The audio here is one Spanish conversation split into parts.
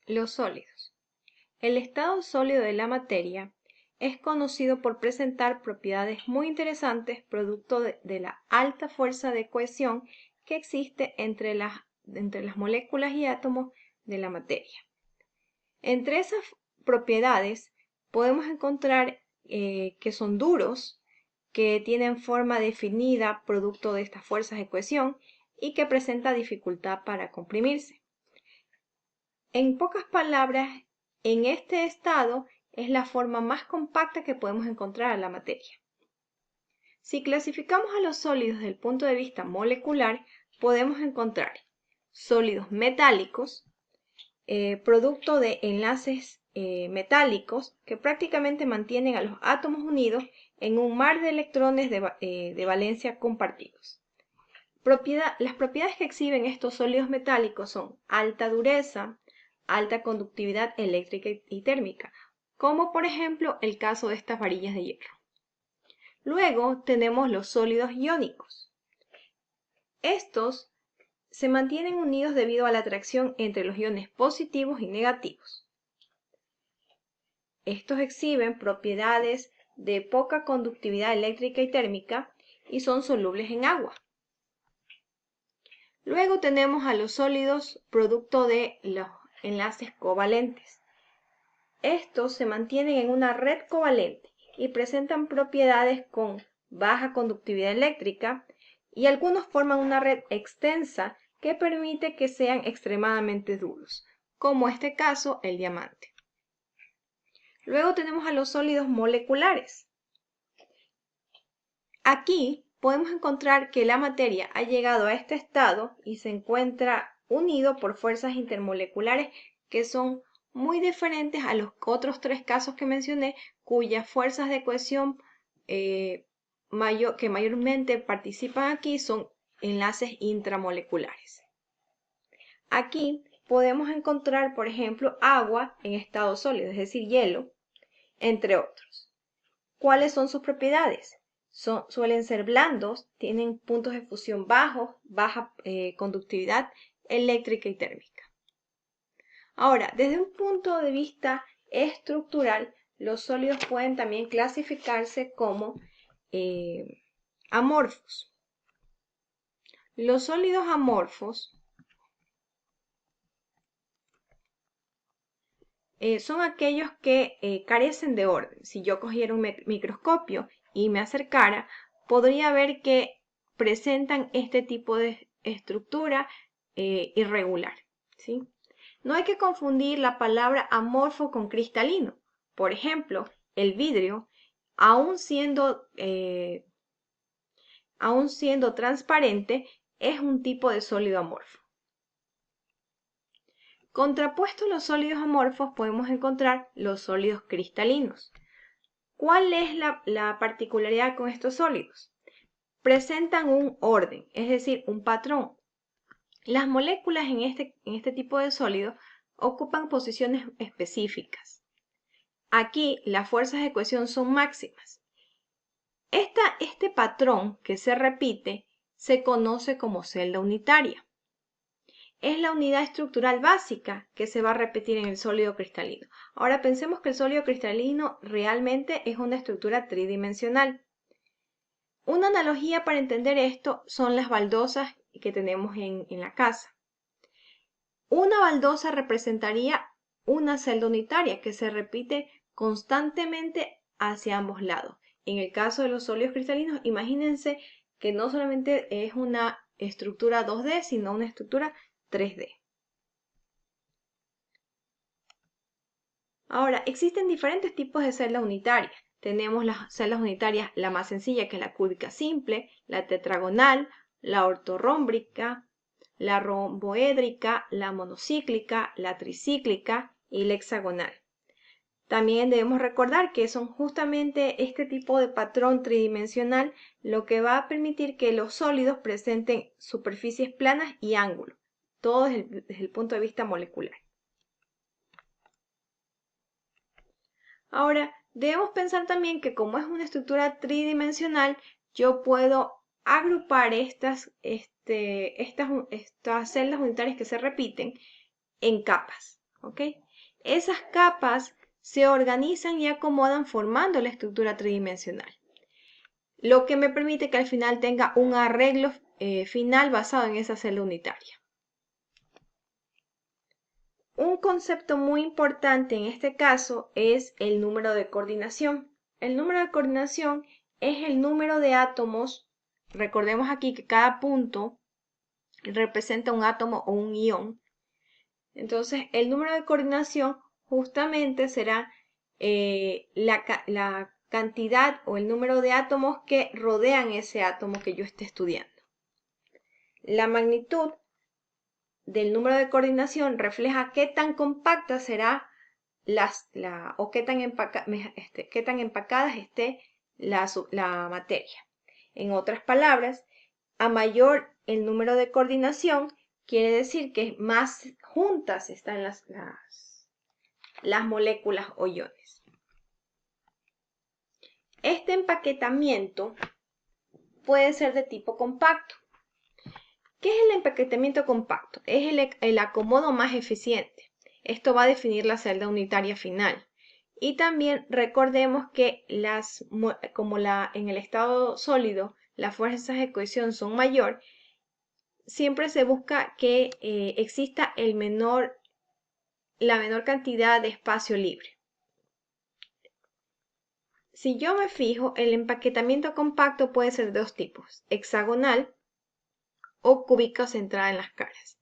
Los sólidos. El estado sólido de la materia es conocido por presentar propiedades muy interesantes producto de la alta fuerza de cohesión que existe entre las moléculas y átomos de la materia. Entre esas propiedades podemos encontrar que son duros, que tienen forma definida producto de estas fuerzas de cohesión y que presenta dificultad para comprimirse. En pocas palabras, en este estado es la forma más compacta que podemos encontrar a la materia. Si clasificamos a los sólidos desde el punto de vista molecular, podemos encontrar sólidos metálicos, producto de enlaces metálicos que prácticamente mantienen a los átomos unidos en un mar de electrones de valencia compartidos. Las propiedades que exhiben estos sólidos metálicos son alta dureza, alta conductividad eléctrica y térmica, como por ejemplo el caso de estas varillas de hierro. Luego tenemos los sólidos iónicos. Estos se mantienen unidos debido a la atracción entre los iones positivos y negativos. Estos exhiben propiedades de poca conductividad eléctrica y térmica y son solubles en agua. Luego tenemos a los sólidos producto de los enlaces covalentes. Estos se mantienen en una red covalente y presentan propiedades con baja conductividad eléctrica y algunos forman una red extensa que permite que sean extremadamente duros, como este caso el diamante. Luego tenemos a los sólidos moleculares. Aquí podemos encontrar que la materia ha llegado a este estado y se encuentra unido por fuerzas intermoleculares que son muy diferentes a los otros tres casos que mencioné, cuyas fuerzas de cohesión que mayormente participan aquí son enlaces intramoleculares. Aquí podemos encontrar, por ejemplo, agua en estado sólido, es decir, hielo, entre otros. ¿Cuáles son sus propiedades? Suelen ser blandos, tienen puntos de fusión bajos, baja conductividad eléctrica y térmica. Ahora, desde un punto de vista estructural, los sólidos pueden también clasificarse como amorfos. Los sólidos amorfos son aquellos que carecen de orden. Si yo cogiera un microscopio y me acercara, podría ver que presentan este tipo de estructura irregular, ¿sí? No hay que confundir la palabra amorfo con cristalino. Por ejemplo, el vidrio, aún siendo transparente, es un tipo de sólido amorfo. Contrapuestos a los sólidos amorfos podemos encontrar los sólidos cristalinos. ¿Cuál es la particularidad con estos sólidos? Presentan un orden, es decir, un patrón. Las moléculas en este tipo de sólido ocupan posiciones específicas. Aquí las fuerzas de cohesión son máximas. Este patrón que se repite se conoce como celda unitaria. Es la unidad estructural básica que se va a repetir en el sólido cristalino. Ahora pensemos que el sólido cristalino realmente es una estructura tridimensional. Una analogía para entender esto son las baldosas que tenemos en la casa. Una baldosa representaría una celda unitaria que se repite constantemente hacia ambos lados. En el caso de los sólidos cristalinos, imagínense que no solamente es una estructura 2D, sino una estructura 3D. Ahora, existen diferentes tipos de celdas unitarias. Tenemos las celdas unitarias, la más sencilla, que es la cúbica simple, la tetragonal, la ortorrómbica, la romboédrica, la monocíclica, la tricíclica y la hexagonal. También debemos recordar que son justamente este tipo de patrón tridimensional lo que va a permitir que los sólidos presenten superficies planas y ángulos, todo desde el punto de vista molecular. Ahora, debemos pensar también que como es una estructura tridimensional, yo puedo agrupar estas celdas unitarias que se repiten en capas, ¿ok? Esas capas se organizan y acomodan formando la estructura tridimensional, lo que me permite que al final tenga un arreglo final basado en esa celda unitaria. Un concepto muy importante en este caso es el número de coordinación. El número de coordinación es el número de átomos. Recordemos aquí que cada punto representa un átomo o un ion. Entonces, el número de coordinación justamente será la cantidad o el número de átomos que rodean ese átomo que yo esté estudiando. La magnitud del número de coordinación refleja qué tan compacta será o qué tan empacadas esté la materia. En otras palabras, a mayor el número de coordinación, quiere decir que más juntas están las moléculas o iones. Este empaquetamiento puede ser de tipo compacto. ¿Qué es el empaquetamiento compacto? Es el acomodo más eficiente. Esto va a definir la celda unitaria final. Y también recordemos que en el estado sólido las fuerzas de cohesión son mayor, siempre se busca que exista la menor cantidad de espacio libre. Si yo me fijo, el empaquetamiento compacto puede ser de dos tipos, hexagonal o cúbica centrada en las caras.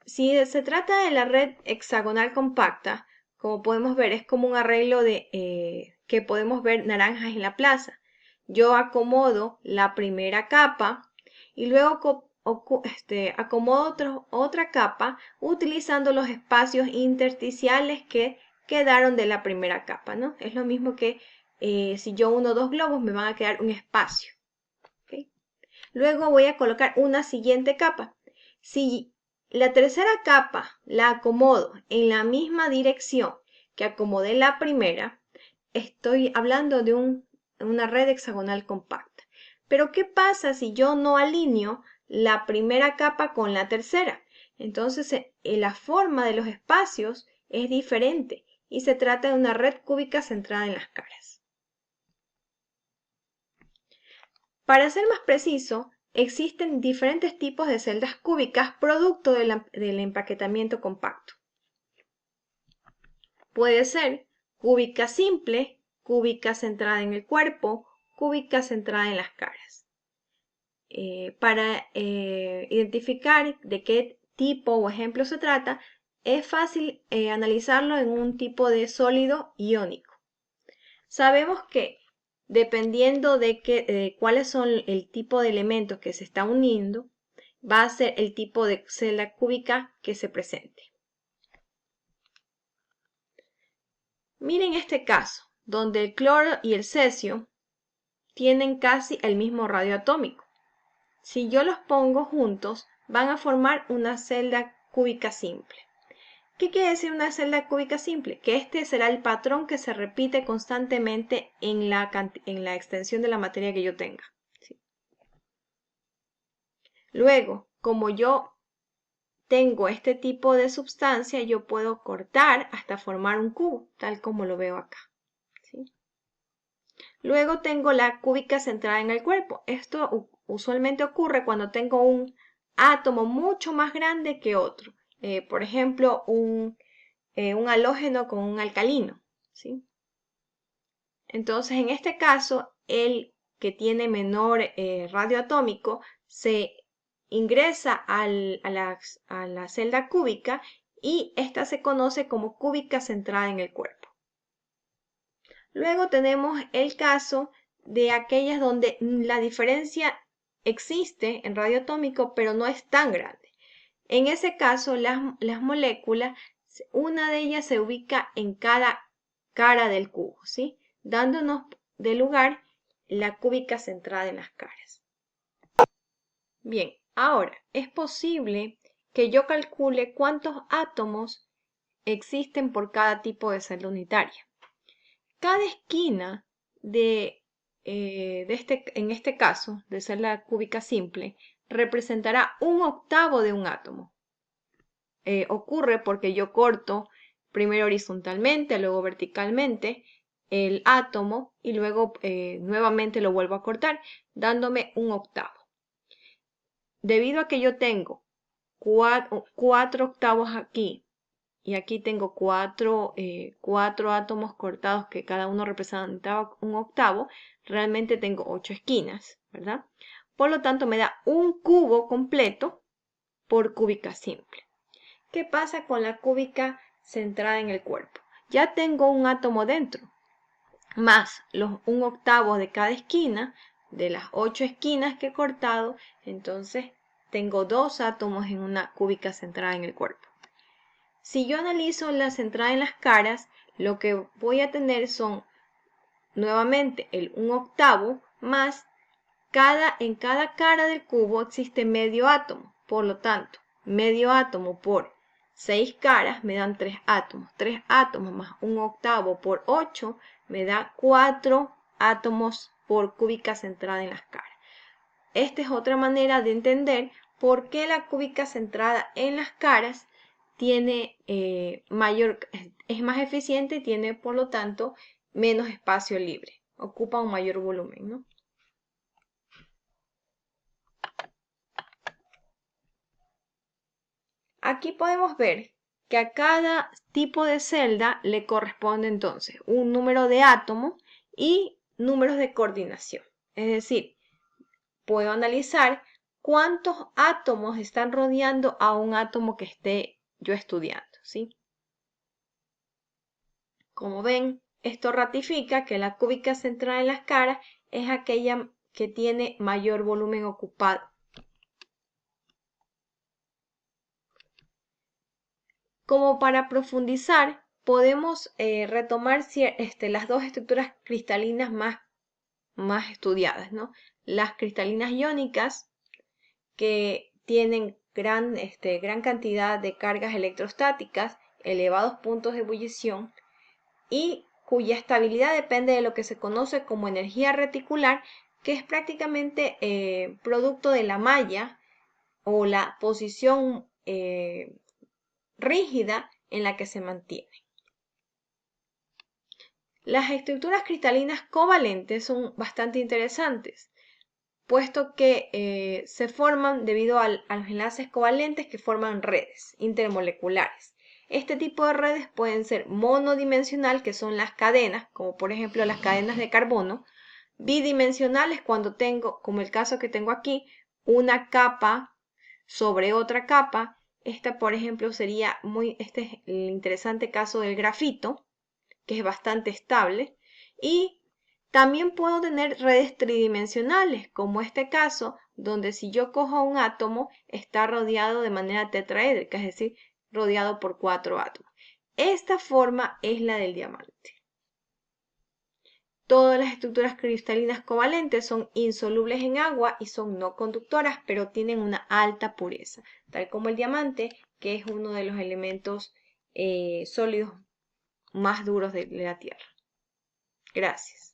Si se trata de la red hexagonal compacta, como podemos ver, es como un arreglo que podemos ver naranjas en la plaza. Yo acomodo la primera capa y luego acomodo otra capa utilizando los espacios intersticiales que quedaron de la primera capa, ¿no? Es lo mismo que si yo uno dos globos me van a quedar un espacio. ¿Okay? Luego voy a colocar una siguiente capa. Si la tercera capa la acomodo en la misma dirección que acomodé la primera, estoy hablando de una red hexagonal compacta. Pero ¿qué pasa si yo no alineo la primera capa con la tercera? Entonces la forma de los espacios es diferente y se trata de una red cúbica centrada en las caras. Para ser más preciso, existen diferentes tipos de celdas cúbicas producto del empaquetamiento compacto. Puede ser cúbica simple, cúbica centrada en el cuerpo, cúbica centrada en las caras. Para identificar de qué tipo o ejemplo se trata, es fácil analizarlo en un tipo de sólido iónico. Sabemos que dependiendo de cuáles son el tipo de elementos que se está uniendo, va a ser el tipo de celda cúbica que se presente. Miren este caso, donde el cloro y el cesio tienen casi el mismo radio atómico. Si yo los pongo juntos, van a formar una celda cúbica simple. ¿Qué quiere decir una celda cúbica simple? Que este será el patrón que se repite constantemente en la extensión de la materia que yo tenga. ¿Sí? Luego, como yo tengo este tipo de sustancia, yo puedo cortar hasta formar un cubo, tal como lo veo acá. ¿Sí? Luego tengo la cúbica centrada en el cuerpo. Esto usualmente ocurre cuando tengo un átomo mucho más grande que otro. Por ejemplo, un halógeno con un alcalino. ¿Sí? Entonces, en este caso, el que tiene menor radio atómico se ingresa a la celda cúbica y esta se conoce como cúbica centrada en el cuerpo. Luego tenemos el caso de aquellas donde la diferencia existe en radio atómico, pero no es tan grande. En ese caso, las moléculas, una de ellas se ubica en cada cara del cubo, ¿sí? Dándonos de lugar la cúbica centrada en las caras. Bien, ahora, es posible que yo calcule cuántos átomos existen por cada tipo de celda unitaria. Cada esquina en este caso, de celda cúbica simple, representará un octavo de un átomo. ocurre porque yo corto primero horizontalmente, luego verticalmente el átomo y luego nuevamente lo vuelvo a cortar, dándome un octavo. Debido a que yo tengo 4 octavos aquí y aquí tengo 4 átomos cortados que cada uno representaba un octavo, realmente tengo 8 esquinas, ¿verdad? Por lo tanto, me da un cubo completo por cúbica simple. ¿Qué pasa con la cúbica centrada en el cuerpo? Ya tengo un átomo dentro, más un octavo de cada esquina, de las 8 esquinas que he cortado, entonces tengo 2 átomos en una cúbica centrada en el cuerpo. Si yo analizo la centrada en las caras, lo que voy a tener son nuevamente el 1/8 más en cada cara del cubo existe medio átomo. Por lo tanto, medio átomo por 6 caras me dan 3 átomos. 3 átomos más 1/8 por 8 me da 4 átomos por cúbica centrada en las caras. Esta es otra manera de entender por qué la cúbica centrada en las caras tiene es más eficiente y tiene, por lo tanto, menos espacio libre. Ocupa un mayor volumen, ¿no? Aquí podemos ver que a cada tipo de celda le corresponde entonces un número de átomos y números de coordinación. Es decir, puedo analizar cuántos átomos están rodeando a un átomo que esté yo estudiando, ¿sí? Como ven, esto ratifica que la cúbica centrada en las caras es aquella que tiene mayor volumen ocupado. Como para profundizar, podemos retomar las dos estructuras cristalinas más estudiadas, ¿no? Las cristalinas iónicas, que tienen gran cantidad de cargas electrostáticas, elevados puntos de ebullición y cuya estabilidad depende de lo que se conoce como energía reticular, que es prácticamente producto de la malla o la posición rígida en la que se mantiene. Las estructuras cristalinas covalentes son bastante interesantes, puesto que se forman debido a los enlaces covalentes que forman redes intermoleculares. Este tipo de redes pueden ser monodimensional, que son las cadenas, como por ejemplo las cadenas de carbono, bidimensionales cuando tengo, como el caso que tengo aquí, una capa sobre otra capa. Esta, por ejemplo, sería este es el interesante caso del grafito, que es bastante estable, y también puedo tener redes tridimensionales, como este caso, donde si yo cojo un átomo, está rodeado de manera tetraédrica, es decir, rodeado por 4 átomos. Esta forma es la del diamante. Todas las estructuras cristalinas covalentes son insolubles en agua y son no conductoras, pero tienen una alta pureza, tal como el diamante, que es uno de los elementos sólidos más duros de la Tierra. Gracias.